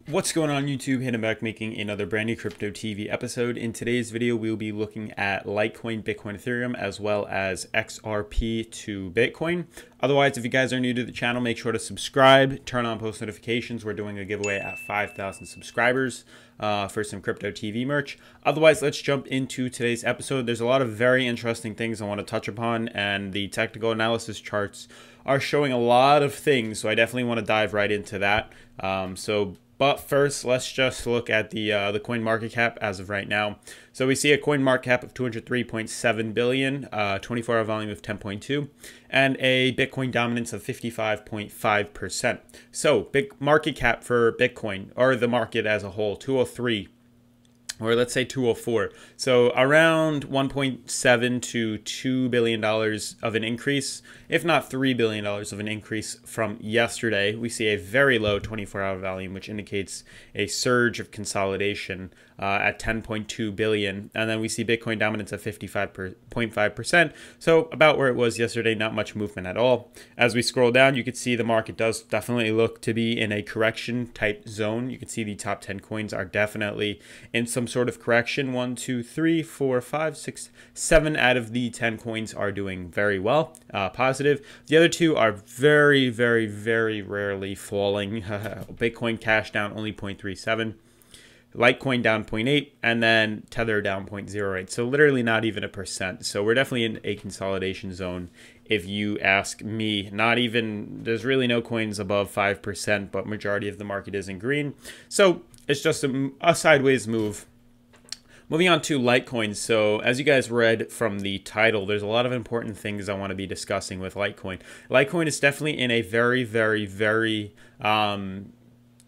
What's going on YouTube? Hayden back making another brand new Crypto TV episode. In today's video, we'll be looking at Litecoin, Bitcoin, Ethereum, as well as XRP to Bitcoin. Otherwise, if you guys are new to the channel, make sure to subscribe, turn on post notifications. We're doing a giveaway at 5,000 subscribers for some Crypto TV merch. Otherwise, let's jump into today's episode. There's a lot of very interesting things I want to touch upon, and the technical analysis charts are showing a lot of things, so I definitely want to dive right into that. But first, let's just look at the coin market cap as of right now. So we see a coin market cap of 203.7 billion, 24-hour volume of 10.2, and a Bitcoin dominance of 55.5%. So big market cap for Bitcoin, or the market as a whole, 203. Or let's say 204. So around 1.7 to $2 billion of an increase, if not $3 billion of an increase from yesterday. We see a very low 24-hour volume, which indicates a surge of consolidation at 10.2 billion. And then we see Bitcoin dominance of 55.5%. So about where it was yesterday, not much movement at all. As we scroll down, you can see the market does definitely look to be in a correction type zone. You can see the top 10 coins are definitely in some sort of correction. 1, 2, 3, 4, 5, 6, 7 out of the 10 coins are doing very well, positive. The other two are very, very, very rarely falling. Bitcoin Cash down only 0.37. Litecoin down 0.8, and then Tether down 0.08. So literally not even a percent. So we're definitely in a consolidation zone. If you ask me, not even, there's really no coins above 5%, but majority of the market is in green. So it's just a sideways move. Moving on to Litecoin. So as you guys read from the title, there's a lot of important things I want to be discussing with Litecoin. Litecoin is definitely in a very, very, very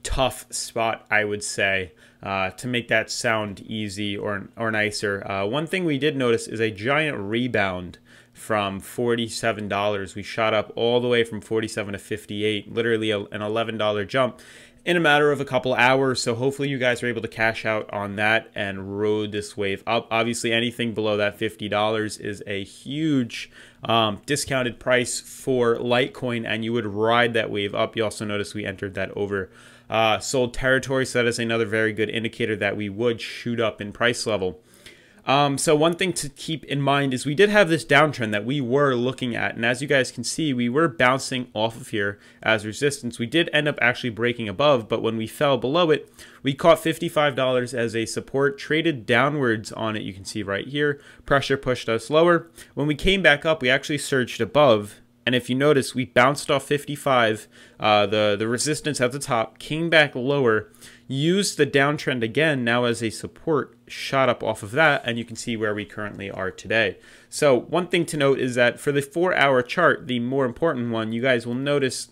tough spot, I would say, to make that sound easy or nicer. One thing we did notice is a giant rebound from $47. We shot up all the way from 47 to 58, literally an $11 jump in a matter of a couple hours. So hopefully you guys are able to cash out on that and rode this wave up. Obviously anything below that $50 is a huge discounted price for Litecoin, and you would ride that wave up. You also notice we entered that over sold territory, so that is another very good indicator that we would shoot up in price level. So one thing to keep in mind is we did have this downtrend that we were looking at, and as you guys can see, we were bouncing off of here as resistance. We did end up actually breaking above, but when we fell below it, we caught $55 as a support, traded downwards on it. You can see right here, pressure pushed us lower. When we came back up, we actually surged above. And if you notice, we bounced off 55, the resistance at the top, came back lower, used the downtrend again, now as a support, shot up off of that, and you can see where we currently are today. So one thing to note is that for the 4-hour chart, the more important one, you guys will notice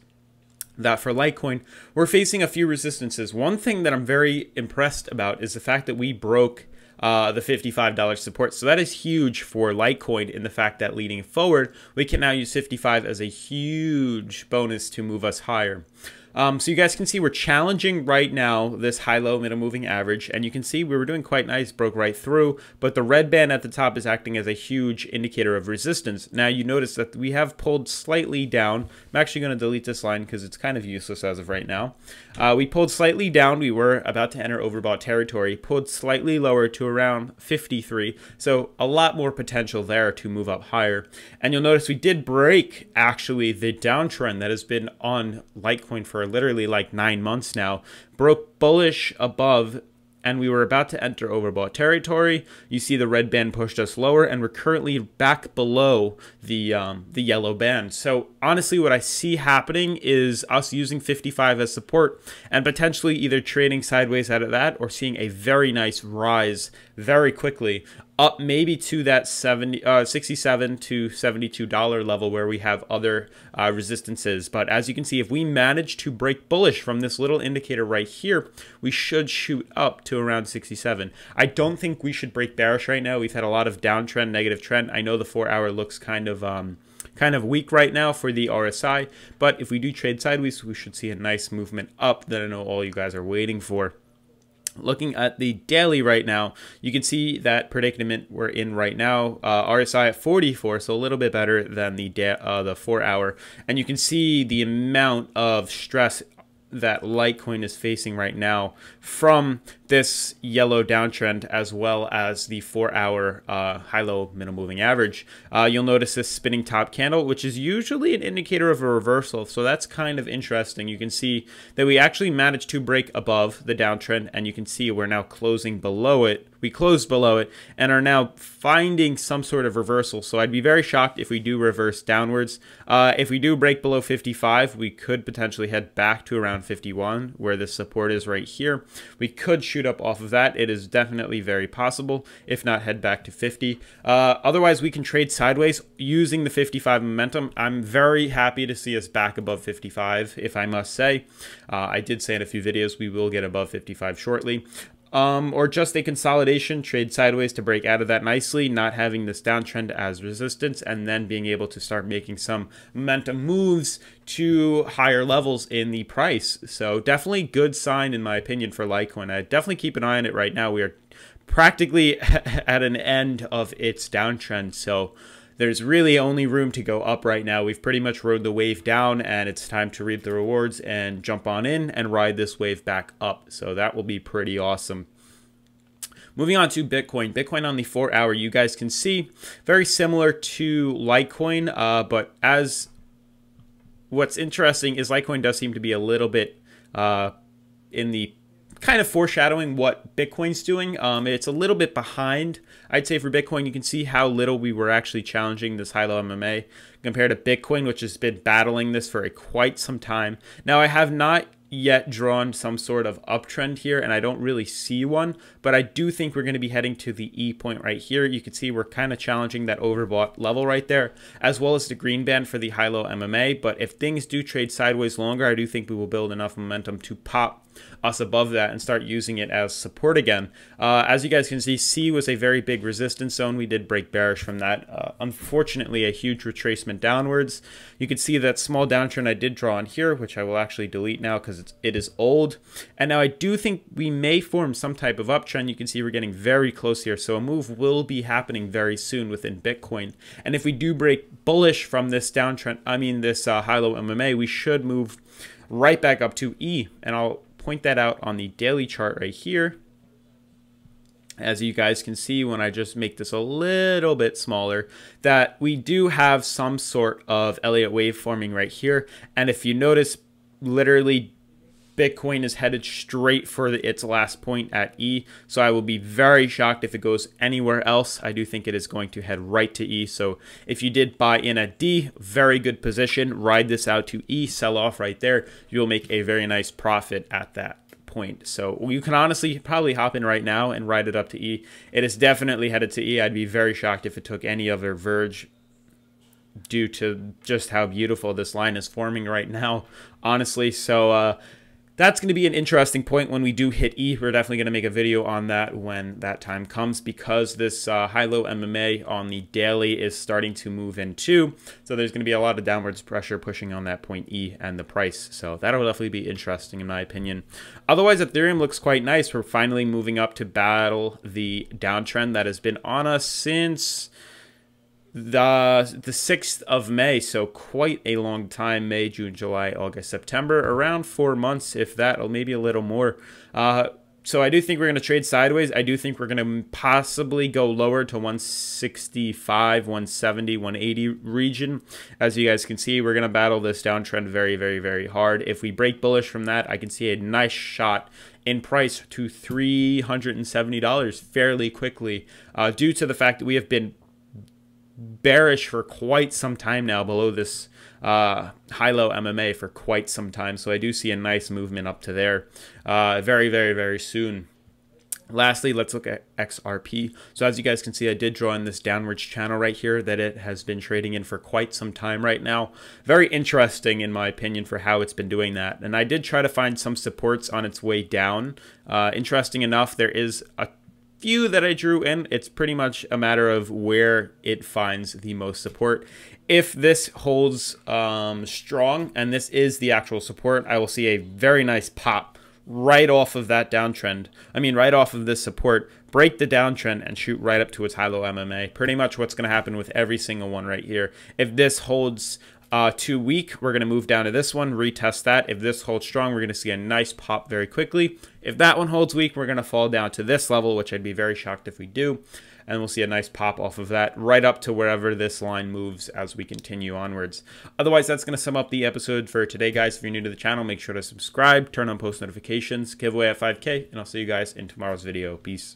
that for Litecoin, we're facing a few resistances. One thing that I'm very impressed about is the fact that we broke the $55 support. So that is huge for Litecoin in the fact that leading forward, we can now use 55 as a huge bonus to move us higher. So you guys can see we're challenging right now this high-low middle moving average, and you can see we were doing quite nice, broke right through, but the red band at the top is acting as a huge indicator of resistance. Now you notice that we have pulled slightly down. I'm actually going to delete this line because it's kind of useless as of right now. We pulled slightly down. We were about to enter overbought territory, pulled slightly lower to around 53, so a lot more potential there to move up higher. And you'll notice we did break actually the downtrend that has been on Litecoin for literally like 9 months now, broke bullish above, and we were about to enter overbought territory. You see the red band pushed us lower, and we're currently back below the yellow band. So honestly, what I see happening is us using 55 as support and potentially either trading sideways out of that or seeing a very nice rise very quickly up maybe to that $67 to $72 level where we have other resistances. But as you can see, if we manage to break bullish from this little indicator right here, we should shoot up to around 67. I don't think we should break bearish right now. We've had a lot of downtrend, negative trend. I know the 4-hour looks kind of weak right now for the RSI, but if we do trade sideways, we should see a nice movement up that I know all you guys are waiting for. Looking at the daily right now, you can see that predicament we're in right now. RSI at 44, so a little bit better than the 4 hour. And you can see the amount of stress that Litecoin is facing right now from this yellow downtrend, as well as the 4-hour high-low middle moving average. You'll notice this spinning top candle, which is usually an indicator of a reversal. So that's kind of interesting. You can see that we actually managed to break above the downtrend, and you can see we're now closing below it. We closed below it and are now finding some sort of reversal. So I'd be very shocked if we do reverse downwards. If we do break below 55, we could potentially head back to around 51, where the support is right here. We could shoot up off of that. It is definitely very possible. If not, head back to 50. Otherwise, we can trade sideways using the 55 momentum. I'm very happy to see us back above 55, if I must say. I did say in a few videos we will get above 55 shortly. Or just a consolidation, trade sideways to break out of that nicely, not having this downtrend as resistance, and then being able to start making some momentum moves to higher levels in the price. So definitely good sign, in my opinion, for Litecoin. I definitely keep an eye on it right now. We are practically at an end of its downtrend, so there's really only room to go up right now. We've pretty much rode the wave down, and it's time to reap the rewards and jump on in and ride this wave back up. So that will be pretty awesome. Moving on to Bitcoin. Bitcoin on the 4-hour, you guys can see very similar to Litecoin, but as what's interesting is Litecoin does seem to be a little bit in the kind of foreshadowing what Bitcoin's doing. It's a little bit behind. I'd say for Bitcoin, you can see how little we were actually challenging this high-low MMA compared to Bitcoin, which has been battling this for quite some time. Now, I have not yet drawn some sort of uptrend here, and I don't really see one, but I do think we're going to be heading to the E point right here. You can see we're kind of challenging that overbought level right there, as well as the green band for the high-low MMA. But if things do trade sideways longer, I do think we will build enough momentum to pop us above that and start using it as support again. As you guys can see, C was a very big resistance zone. We did break bearish from that. Unfortunately, a huge retracement downwards. You can see that small downtrend I did draw on here, which I will actually delete now because it is old. And now I do think we may form some type of uptrend. You can see we're getting very close here. So a move will be happening very soon within Bitcoin. And if we do break bullish from this downtrend, this high-low MMA, we should move right back up to E. And I'll point that out on the daily chart right here. As you guys can see, when I just make this a little bit smaller, that we do have some sort of Elliott wave forming right here. And if you notice, literally Bitcoin is headed straight for its last point at E. So I will be very shocked if it goes anywhere else. I do think it is going to head right to E. So if you did buy in at D, very good position, ride this out to E, sell off right there. You'll make a very nice profit at that point. So you can honestly probably hop in right now and ride it up to E. It is definitely headed to E. I'd be very shocked if it took any other verge, due to just how beautiful this line is forming right now, honestly. So that's going to be an interesting point when we do hit E. We're definitely going to make a video on that when that time comes, because this high-low MMA on the daily is starting to move in too. So there's going to be a lot of downwards pressure pushing on that point E and the price. So that'll definitely be interesting in my opinion. Otherwise, Ethereum looks quite nice. We're finally moving up to battle the downtrend that has been on us since the 6th of May, so quite a long time. May, June, July, August, September, around 4 months, if that, or maybe a little more. So I do think we're going to trade sideways. I do think we're going to possibly go lower to 165, 170, 180 region. As you guys can see, we're going to battle this downtrend very, very, very hard. If we break bullish from that, I can see a nice shot in price to $370 fairly quickly, due to the fact that we have been bearish for quite some time now, below this high-low MMA for quite some time. So I do see a nice movement up to there very, very, very soon. Lastly, let's look at XRP. So as you guys can see, I did draw in this downwards channel right here that it has been trading in for quite some time right now. Very interesting, in my opinion, for how it's been doing that. And I did try to find some supports on its way down. Interesting enough, there is a few that I drew in. It's pretty much a matter of where it finds the most support. If this holds strong, and this is the actual support, I will see a very nice pop right off of that downtrend. Right off of this support, break the downtrend and shoot right up to its high-low MMA. Pretty much what's going to happen with every single one right here. If this holds 2 week, we're going to move down to this one, retest that. If this holds strong, we're going to see a nice pop very quickly. If that one holds weak, we're going to fall down to this level, which I'd be very shocked if we do. And we'll see a nice pop off of that right up to wherever this line moves as we continue onwards. Otherwise, that's going to sum up the episode for today, guys. If you're new to the channel, make sure to subscribe, turn on post notifications, giveaway at 5K, and I'll see you guys in tomorrow's video. Peace.